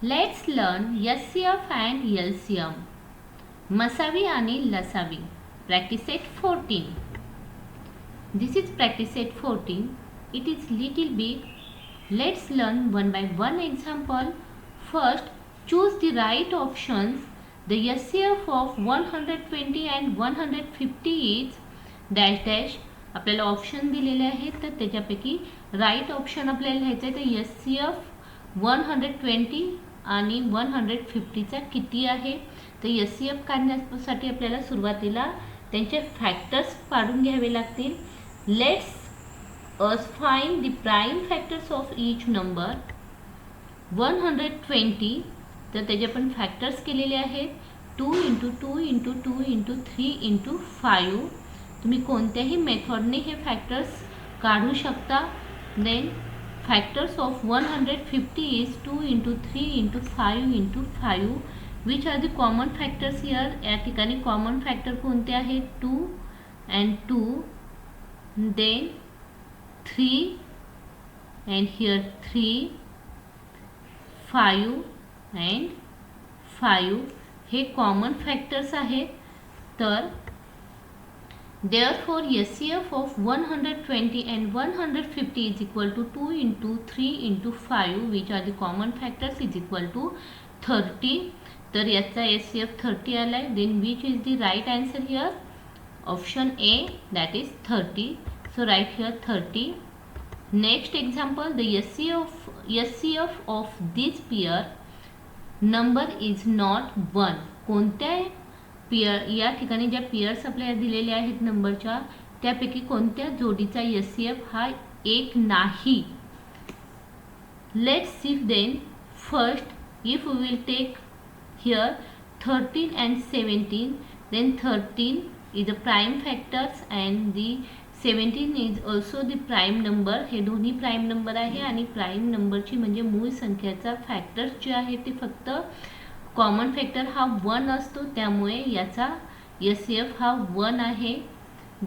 Let's learn HCF and LCM. Masavi आणि लसावी. Practice set 14. This is practice set 14. It is little big. Let's learn one by one example. First, choose the right options. The HCF of 120 and 150 is dash dash. आपल्याला option दिलेले आहेत तर त्याच्यापैकी right option आपल्याला लिहायचं आहे. तर HCF 120 आणि 150चा किती आहे. तर HCF काढण्यासाठी आपल्याला सुरुवातीला त्यांचे फॅक्टर्स काढून घ्यावे लागतील. Let's us find the prime factors of each number. 120 तर त्याचे पण फॅक्टर्स केलेले आहेत. 2 × 2 × 2 × 3 × 5. तुम्ही कोणत्याही मेथडने हे फॅक्टर्स काढू शकता. Then factors of 150 is 2 × 3 × 5 × 5. Which are the common factors here. या ठिकाणी कॉमन फॅक्टर कोणते आहेत. 2 and 2. Then 3 and here 3, 5 and 5 हे कॉमन फॅक्टर्स आहेत. तर therefore HCF of 120 and 150 is equal to 2 × 3 × 5 which are the common factors is equal to 30. तर याचा HCF 30 आलाय. then which is the right answer here. Option A, that is 30. So write here 30. Next example, the HCF of this pair number is not 1. कोणत्या pair या ठिकाणी ज्या pairs आपल्याला दिलेल्या आहेत नंबरच्या त्यापैकी कोणत्या जोडीचा HCF हा 1 नाही. Let's see then. First, if we will take here 13 and 17, then 13 is the prime factors and the 17 is also the prime number. हे दोन्ही प्राइम नंबर आहे आणि प्राइम नंबरची म्हणजे मूळ संख्याचा फॅक्टर्स जे आहे ते फक्त कॉमन फॅक्टर हा 1 असतो त्यामुळे याचा HCF हा 1 आहे.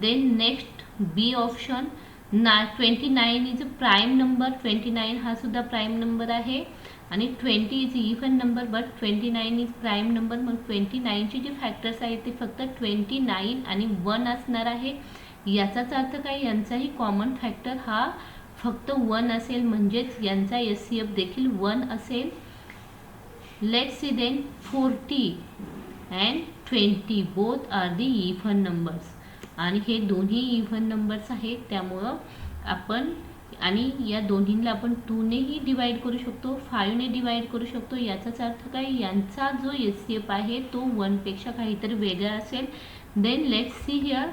Then next B option 29 is a prime number. 29 हा सुद्धा प्राइम नंबर आहे आणि 20 is even number but 29 is prime number. मग 29चे जे फॅक्टर्स आहेत ते फक्त 29 आणि 1 असणार आहे. याचाच अर्थ काय यांचाही कॉमन फॅक्टर हा फक्त 1 असेल म्हणजेच यांचा HCF देखील 1 असेल. Let's see then 40 and 20 both are the even numbers आणि हे दोन्ही इव्हन नंबर्स आहेत त्यामुळं आपण आणि या दोन्हीला आपण 2 नेही डिवाइड करू शकतो 5 ने डिवाइड करू शकतो. याचाच अर्थ काय यांचा जो HCF आहे तो 1 पेक्षा काहीतरी वेगळा असेल. Then let's see here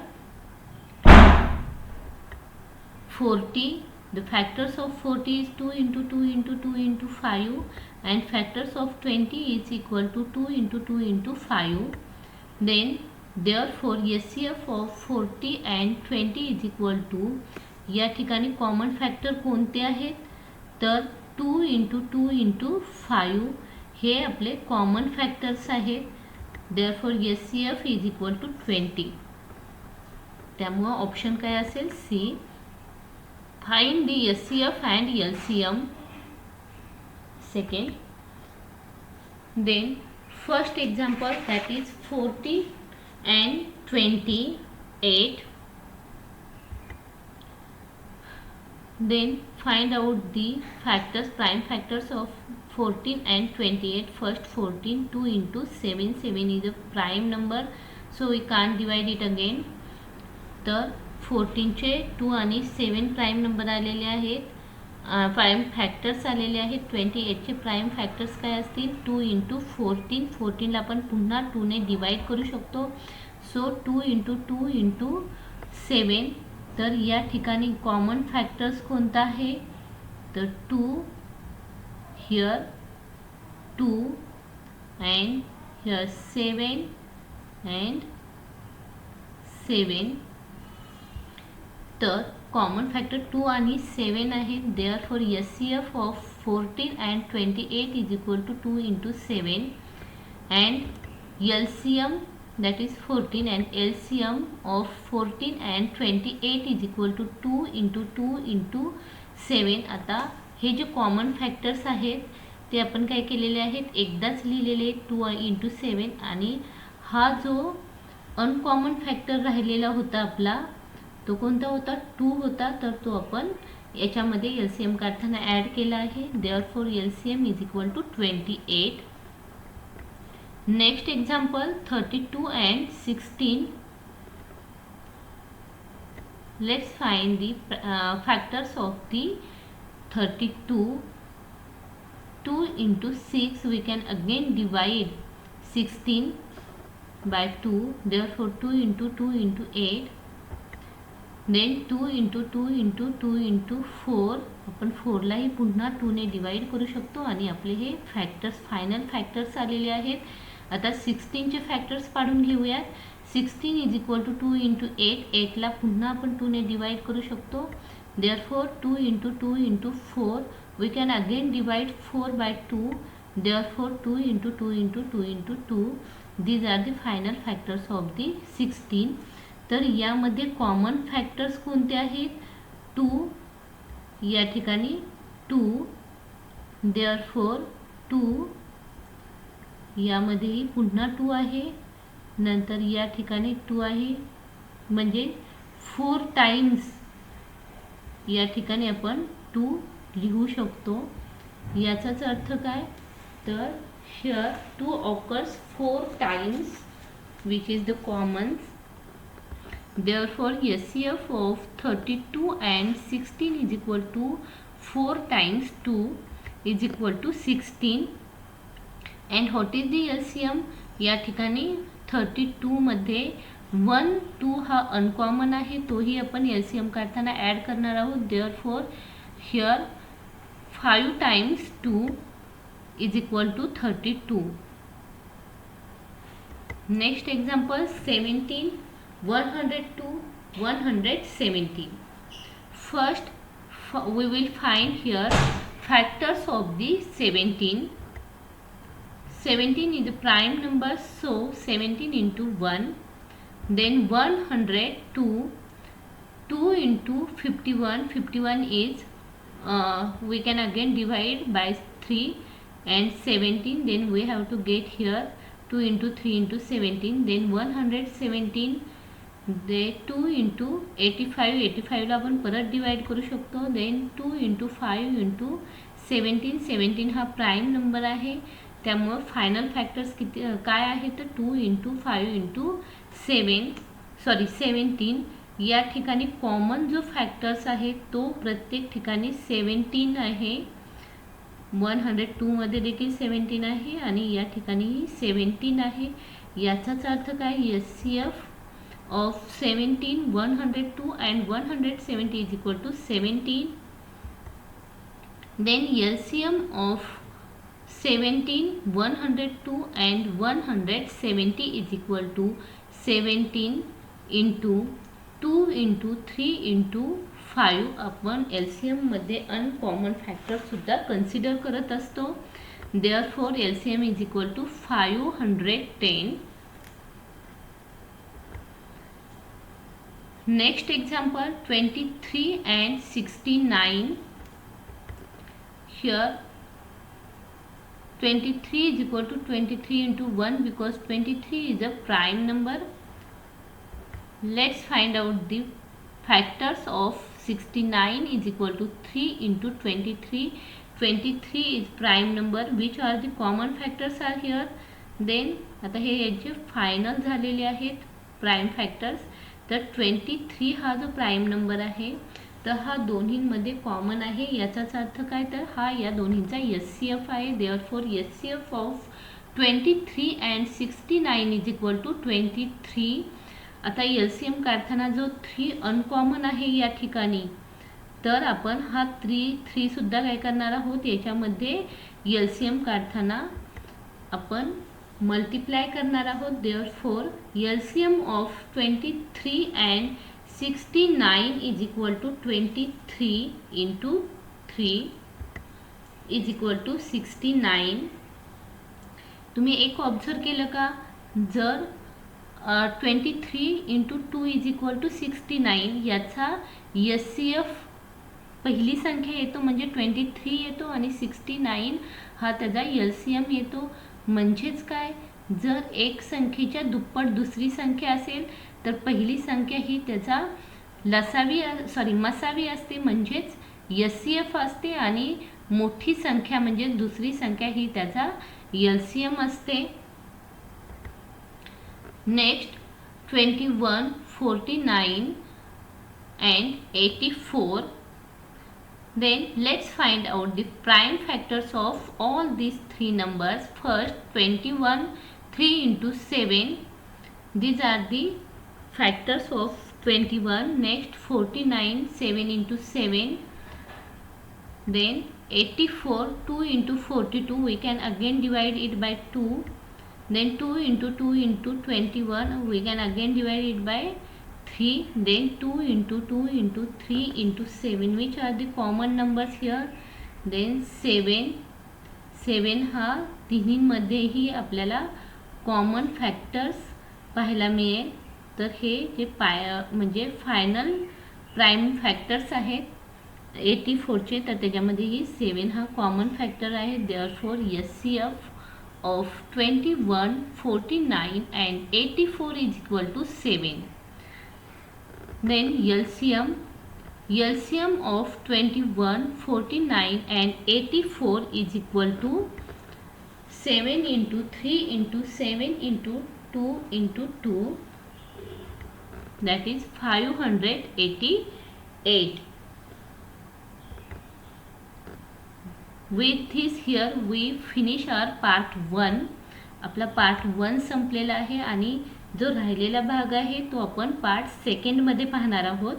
40. The factors of 40 is 2 × 2 × 2 × 5 and factors of 20 is equal to 2 × 2 × 5. Then therefore HCF of 40 and 20 is equal to या ठिकाणी कॉमन फॅक्टर कोणते आहेत तर 2 × 2 × 5 हे आपले कॉमन फॅक्टर्स आहेत. therefore HCF is equal to 20. त्यामुळे option काय असेल C. Find the HCF and LCM. Second, then first example that is 40 and 28. Then find out the factors, prime factors of 14 and 28. First 14, 2 × 7. 7 is a prime number, so we can't divide it again. तर 14चे 2 आणि 7 prime number आलेले आहेत. Prime factors आलेले आहेत. 28चे prime factors काय असतील 2 × 14. 14ला आपण पुन्हा 2 ने डिवाइड करू शकतो. सो 2 × 2 × 7. तर या ठिकाणी कॉमन फॅक्टर्स कोणता आहे तर 2 हिअर 2 अँड हिअर 7 अँड 7. तर कॉमन फॅक्टर 2 आणि 7 आहे. therefore HCF of 14 and 28 is equal to 2 × 7 and LCM that is 14 and LCM of 14 and 28 is equal to 2 × 2 × 7. आता हे जे कॉमन फॅक्टर्स आहेत ते आपण काय केलेले आहेत, एकदाच लिहिलेले 2 × 7. आणि हा जो अनकॉमन फॅक्टर राहिलेला होता आपला, तो कोणता होता, 2 होता. तर तो आपण याच्यामध्ये LCM काढताना ॲड केला आहे. Therefore LCM is equal to 28. Next example 32 and 16. Let's find the factors of the 32. 2 × 6, we can again divide 16 by 2. Therefore 2 × 2 × 8. Then 2 × 2 × 2 × 4. आपण 4लाही पुन्हा 2ने डिवाइड करू शकतो आणि आपले हे फॅक्टर्स, फायनल फॅक्टर्स आलेले आहेत. आता 16चे फॅक्टर्स पाडून घेऊयात. 16 इज इक्वल टू 2 × 8. 8ला पुन्हा आपण 2ने डिवाइड करू शकतो. Therefore 2 × 2 × 4. We can again divide 4 by 2. Therefore 2 × 2 × 2 × 2. These are the final factors of the 16. तर यामध्ये कॉमन फॅक्टर्स कोणते आहेत, 2, या ठिकाणी 2. देअरफॉर 2, यामध्येही पुन्हा 2 आहे. नंतर या ठिकाणी 2 आहे, म्हणजे 4 टाइम्स या ठिकाणी आपण 2 लिहू शकतो. याचाच अर्थ काय, तर here 2 occurs 4 times, which is the commons. Therefore SCF of 32 and 16 is equal to 4 times 2 is equal to 16. And what is the LCM? या ठिकाणी 32 मध्ये 1, 2 हा अनकॉमन आहे, तोही आपण LCM काढताना ॲड करणार आहोत. Therefore here 5 times 2 is equal to 32. Next example 17, 102, 170. First we will find here factors of the 17. 17 is a prime number, so 17 × 1. Then 102, 2 × 51. 51 is we can again divide by 3 and 17. Then we have to get here 2 × 3 × 17. Then 117. दे 2 × 85. 85 ला आपण परत divide करू शकतो. Then 2 × 5 × 17. 17 हा prime number आहे, त्यामुळे final factors किती काय आहे, तर 2 × 5 × 17. या ठिकाणी कॉमन जो फॅक्टर्स आहे तो प्रत्येक ठिकाणी 17 आहे. 102 मध्ये देखील 17 आहे आणि या ठिकाणीही 17 आहे. याचाच अर्थ काय, SCF of 17, 102 and 170 is equal to 17. Then LCM of 17, 102 and 170 is equal to 17 into 2 into 3 into 5. आपण LCM मध्ये अनकॉमन फॅक्टर सुद्धा कन्सिडर करत असतो. Therefore LCM is equal to 510. Next example 23 and 69. Here 23 is equal to 23 into 1 because 23 is a prime number. Let's find out the factors of 69 is equal to 3 into 23. 23 is prime number. Which are the common factors are here? Then आता हे याचे final झालेले आहेत prime factors. तर 23 हा जो prime number आहे तर हा दोन्हींमध्ये कॉमन आहे. याचाच अर्थ काय, तर हा या दोन्हींचा SCF आहे. Therefore SCF of 23 and 69 is equal to 23. आता LCM काढताना जो 3 अनकॉमन आहे या ठिकाणी, तर आपण हा 3 सुद्धा काय करणार आहोत, याच्यामध्ये LCM काढताना आपण मल्टिप्लाय करणार आहोत. Therefore LCM of 23 and 69 is equal to 23 into 3 is equal to 69. तुम्ही एक ऑब्झर्व केलं का, जर 23 into 2 इज इक्वल टू 69 याचा SCF पहिली संख्या येतो म्हणजे 23 येतो आणि 69 हा त्याचा LCM येतो. म्हणजेच काय, जर एक संख्येच्या दुप्पट दुसरी संख्या असेल तर पहिली संख्या ही त्याचा मसावी असते, म्हणजेच SCF असते, आणि मोठी संख्या म्हणजे दुसरी संख्या ही त्याचा LCM असते. Next 21, 49 and 84. Then let's find out the prime factors of all these three numbers. First 21, 3 into 7. These are the factors of 21. Next 49, 7 into 7. Then 84, 2 into 42. We can again divide it by 2. Then 2 into 2 into 21. We can again divide it by 3. Then 2 into 2 into 3 into 7. Which are the common numbers here? Then 7 हा तिन्हींमध्येही आपल्याला common factors पाहायला मिळेल. तर हे जे म्हणजे final prime factors आहेत 84चे, तर त्याच्यामध्येही 7 हा कॉमन फॅक्टर आहे. Therefore SCF of 21, 49 and 84 is equal to 7. Then LCM of 21, 49 and 84 is equal to 7 into 3 into 7 into 2 into 2, that is 588. With this here we finish our part 1. आपला part 1 संपलेला आहे आणि जो राहिलेला भाग आहे तो आपण पार्ट 2 मध्ये पाहणार आहोत,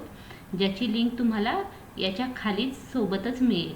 ज्याची लिंक तुम्हाला याच्या खालीच सोबतच मिळेल.